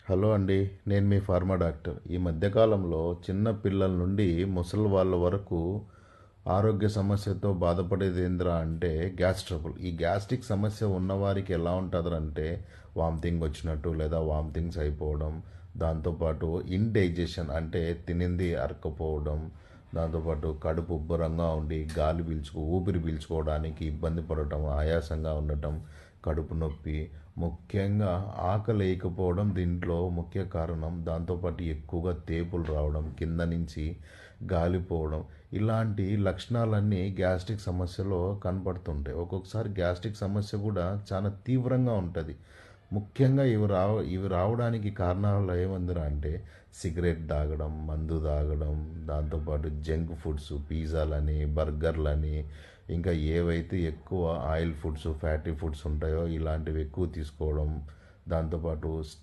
Hello అండి. నేను మీ pharma doctor. ఈ మధ్యకాలంలో చిన్న పిల్లల నుండి ముసలి వాళ్ళ వరకు ఆరోగ్య సమస్యతో బాధపడేదేందిరా అంటే గ్యాస్ ట్రబుల్. ఈ గ్యాస్ట్రిక్ సమస్య ఉన్నవారికి ఎలా ఉంటుందంటే వామిటింగ్ వచ్చినట్టు లేదా వామిటింగ్స్ అయిపోవడం, దాంతోపాటు ఇండైజెషన్ అంటే తినింది అరక్కపోవడం, దాంతోపాటు కడుపు ఉబ్బరంగా ఉండి ఊపిరి పీల్చుకోవడానికి ఇబ్బంది పడటం, ఆయాసంగా ఉండటం, కడుపు నొప్పి, ముఖ్యంగా ఆకలి వేయకపోవడం దీంట్లో ముఖ్య కారణం. దాంతోపాటు ఎక్కువగా తేపులు రావడం, కింద నుంచి గాలిపోవడం, ఇలాంటి లక్షణాలన్నీ గ్యాస్ట్రిక్ సమస్యలో కనపడుతుంటాయి. ఒక్కొక్కసారి గ్యాస్ట్రిక్ సమస్య కూడా చాలా తీవ్రంగా ఉంటుంది. ముఖ్యంగా ఇవి రావడానికి కారణాలు ఏమందిరా అంటే సిగరెట్ తాగడం, మందు తాగడం, దాంతోపాటు జంక్ ఫుడ్స్, పిజ్జాలని, బర్గర్లని, ఇంకా ఏవైతే ఎక్కువ ఆయిల్ ఫుడ్స్, ఫ్యాటీ ఫుడ్స్ ఉంటాయో ఇలాంటివి ఎక్కువ తీసుకోవడం, దాంతోపాటు